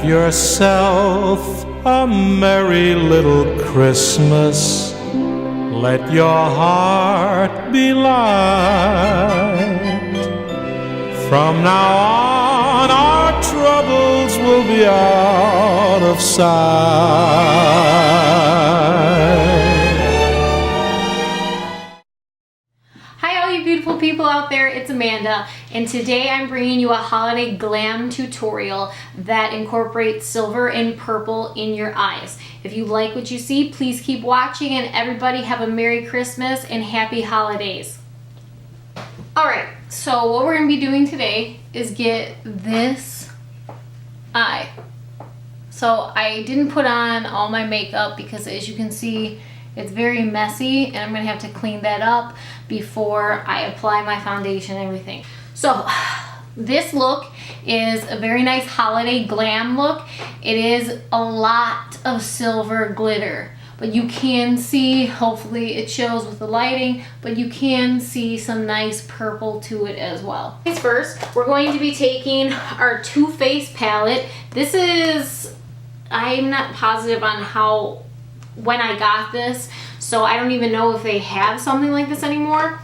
have yourself a merry little Christmas. Let your heart be light. From now on, our troubles will be out of sight. Hi all you beautiful people out there, it's Amanda, and today I'm bringing you a holiday glam tutorial that incorporates silver and purple in your eyes. If you like what you see, please keep watching, and everybody have a Merry Christmas and Happy Holidays. Alright, so what we're going to be doing today is get this eye. So I didn't put on all my makeup because, as you can see, it's very messy, and I'm going to have to clean that up before I apply my foundation and everything. So this look is a very nice holiday glam look. It is a lot of silver glitter, but you can see, hopefully it shows with the lighting, but you can see some nice purple to it as well. First, we're going to be taking our Too Faced palette. This is, I'm not positive on when I got this, so I don't even know if they have something like this anymore,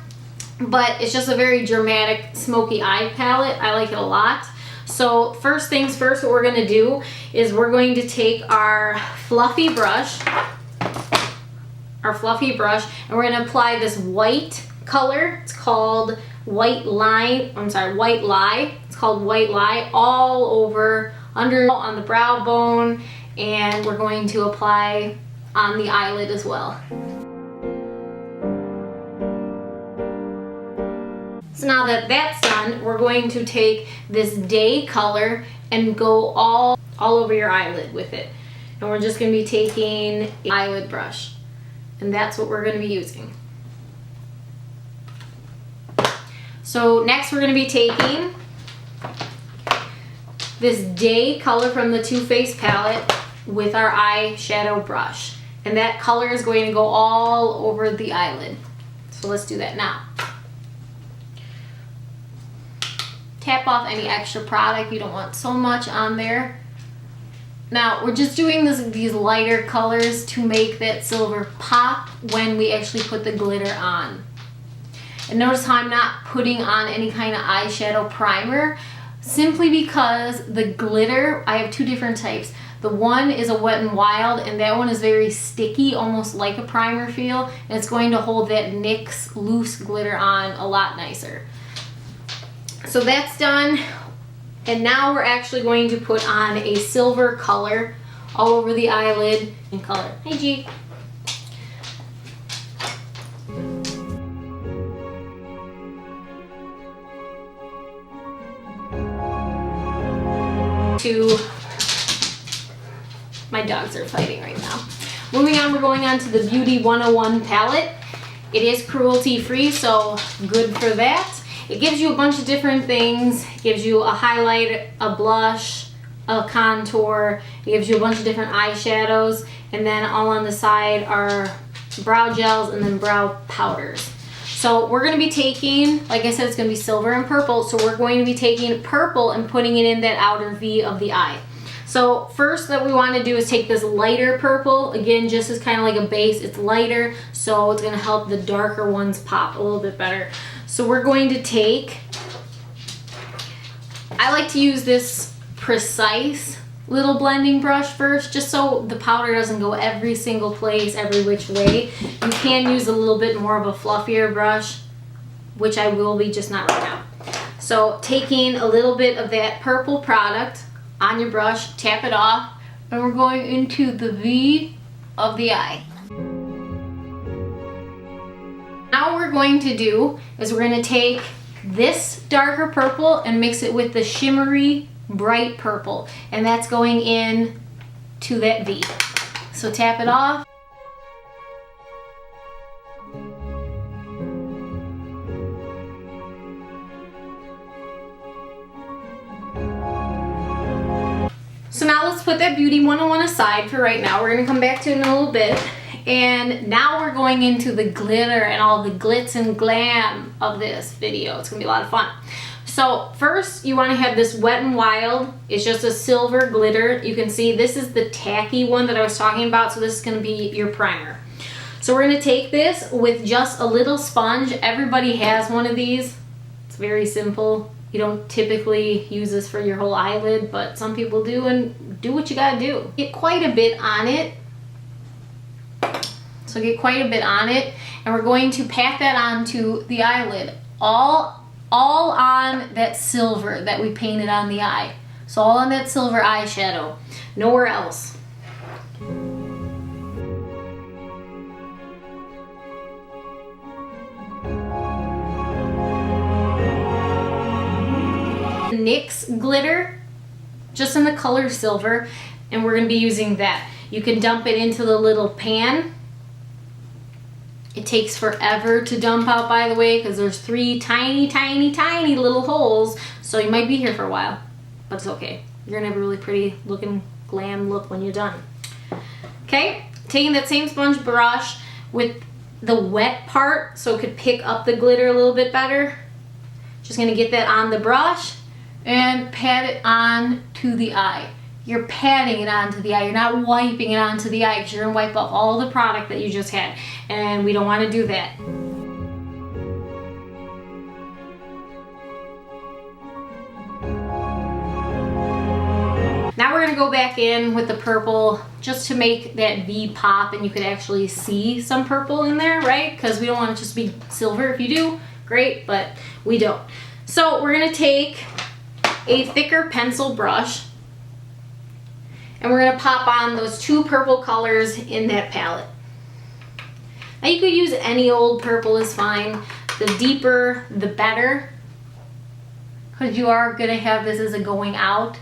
but it's just a very dramatic smoky eye palette. I like it a lot. So first things first, what we're going to do is we're going to take our fluffy brush, and we're going to apply this white color. It's called White Lie. It's called White Lie all over on the brow bone, and we're going to apply on the eyelid as well. So now that that's done, we're going to take this Day color and go all over your eyelid with it. And we're just going to be taking an eyelid brush. And that's what we're going to be using. So next we're going to be taking this Day color from the Too Faced palette with our eyeshadow brush. And that color is going to go all over the eyelid. So let's do that now. Tap off any extra product. You don't want so much on there. Now we're just doing these lighter colors to make that silver pop when we actually put the glitter on. And notice how I'm not putting on any kind of eyeshadow primer, simply because the glitter, I have two different types. The one is a Wet n Wild, and that one is very sticky, almost like a primer feel, and it's going to hold that NYX loose glitter on a lot nicer. So that's done, and now we're actually going to put on a silver color all over the eyelid in color. Hey G. My dogs are fighting right now. Moving on, we're going on to the Beauty 101 palette. It is cruelty free, so good for that. It gives you a bunch of different things. It gives you a highlight, a blush, a contour. It gives you a bunch of different eyeshadows, and then all on the side are brow gels and then brow powders. So we're going to be taking, like I said, it's going to be silver and purple, so we're going to be taking purple and putting it in that outer V of the eye. So first that we want to do is take this lighter purple, again just as kind of like a base. It's lighter, so it's going to help the darker ones pop a little bit better. So we're going to take, I like to use this precise little blending brush first, just so the powder doesn't go every single place, every which way. You can use a little bit more of a fluffier brush, which I will be, just not right now. So taking a little bit of that purple product on your brush, tap it off, and we're going into the V of the eye. Now what we're going to do is we're going to take this darker purple and mix it with the shimmery bright purple, and that's going in to that V. So tap it off. So now let's put that Beauty 101 aside for right now. We're going to come back to it in a little bit. And now we're going into the glitter and all the glitz and glam of this video. It's going to be a lot of fun. So first you want to have this Wet n Wild. It's just a silver glitter. You can see this is the tacky one that I was talking about, so this is going to be your primer. So we're going to take this with just a little sponge. Everybody has one of these. It's very simple. You don't typically use this for your whole eyelid, but some people do, and do what you gotta do. Get quite a bit on it. So get quite a bit on it, and we're going to pat that onto the eyelid. All on that silver that we painted on the eye. So all on that silver eyeshadow. Nowhere else. NYX glitter, just in the color silver, and we're going to be using that. You can dump it into the little pan. It takes forever to dump out, by the way, because there's 3 tiny, tiny, tiny little holes, so you might be here for a while, but it's okay. You're going to have a really pretty looking glam look when you're done. Okay, taking that same sponge brush with the wet part so it could pick up the glitter a little bit better. Just going to get that on the brush and pat it on to the eye. You're patting it onto the eye. You're not wiping it onto the eye because you're going to wipe off all the product that you just had. And we don't want to do that. Now we're going to go back in with the purple just to make that V pop, and you could actually see some purple in there, right? Because we don't want it to just be silver. If you do, great, but we don't. So we're going to take a thicker pencil brush, and we're going to pop on those 2 purple colors in that palette. Now you could use any old purple is fine. The deeper, the better, because you are going to have this as a going out.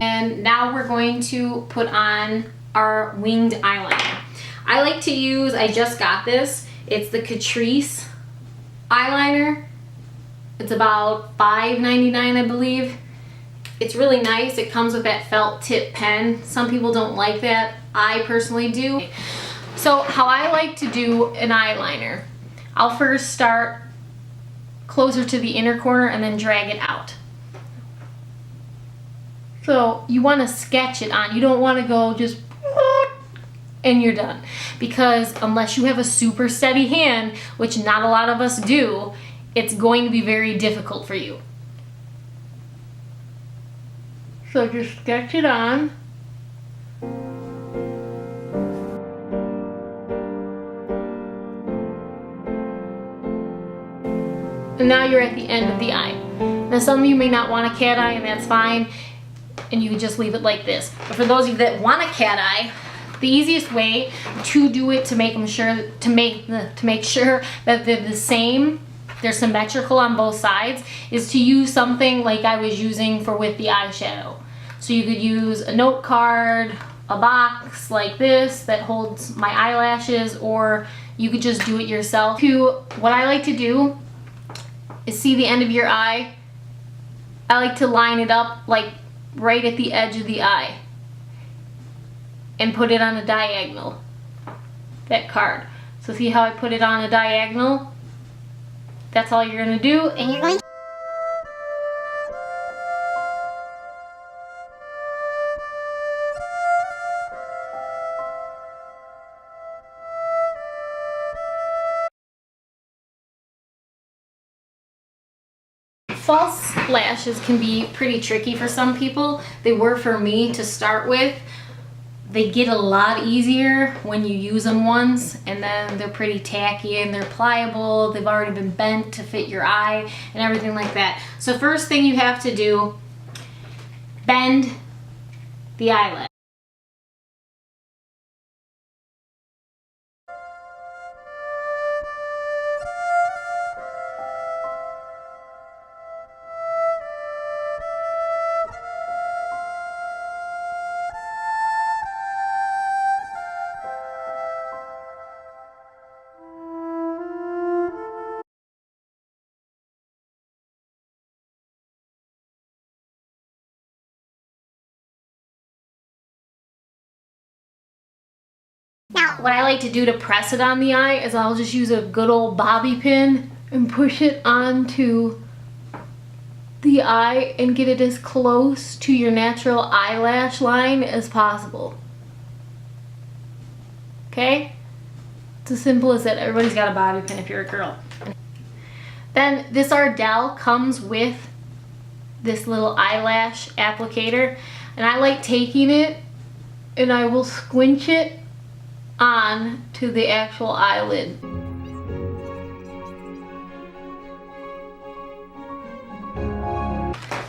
And now we're going to put on our winged eyeliner. I like to use, I just got this, it's the Catrice eyeliner. It's about $5.99, I believe. It's really nice. It comes with that felt tip pen. Some people don't like that. I personally do. So how I like to do an eyeliner, I'll first start closer to the inner corner and then drag it out. So you want to sketch it on. You don't want to go just and you're done. Because unless you have a super steady hand, which not a lot of us do, it's going to be very difficult for you. So just sketch it on. And now you're at the end of the eye. Now some of you may not want a cat eye, and that's fine. And you can just leave it like this. But for those of you that want a cat eye, the easiest way to do it to make sure that they're the same, they're symmetrical on both sides, is to use something like I was using with the eyeshadow. So you could use a note card, a box like this that holds my eyelashes, or you could just do it yourself. What I like to do is see the end of your eye. I like to line it up like right at the edge of the eye and put it on a diagonal, that card. So see how I put it on a diagonal? That's all you're going to do, and you're going to false lashes can be pretty tricky for some people. They were for me to start with. They get a lot easier when you use them once, and then they're pretty tacky and they're pliable. They've already been bent to fit your eye and everything like that. So first thing you have to do, bend the eyelash. What I like to do to press it on the eye is I'll just use a good old bobby pin and push it onto the eye and get it as close to your natural eyelash line as possible. Okay? It's as simple as that. Everybody's got a bobby pin if you're a girl. Then this Ardell comes with this little eyelash applicator, and I like taking it and I will squinch it on to the actual eyelid.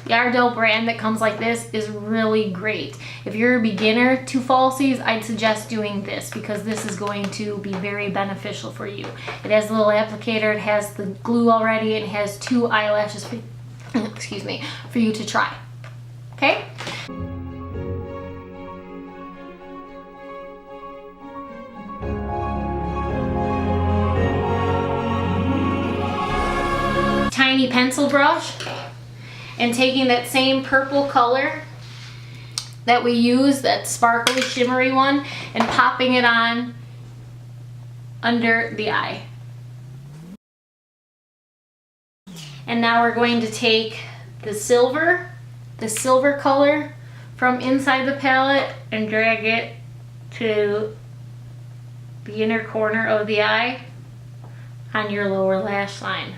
The Ardell brand that comes like this is really great. If you're a beginner to falsies, I'd suggest doing this because this is going to be very beneficial for you. It has a little applicator, it has the glue already, and it has 2 eyelashes for, excuse me, for you to try. Okay? Tiny pencil brush, and taking that same purple color that we use, that sparkly shimmery one, and popping it on under the eye. And now we're going to take the silver color from inside the palette and drag it to the inner corner of the eye on your lower lash line.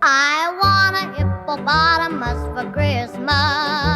I want a hippopotamus for Christmas.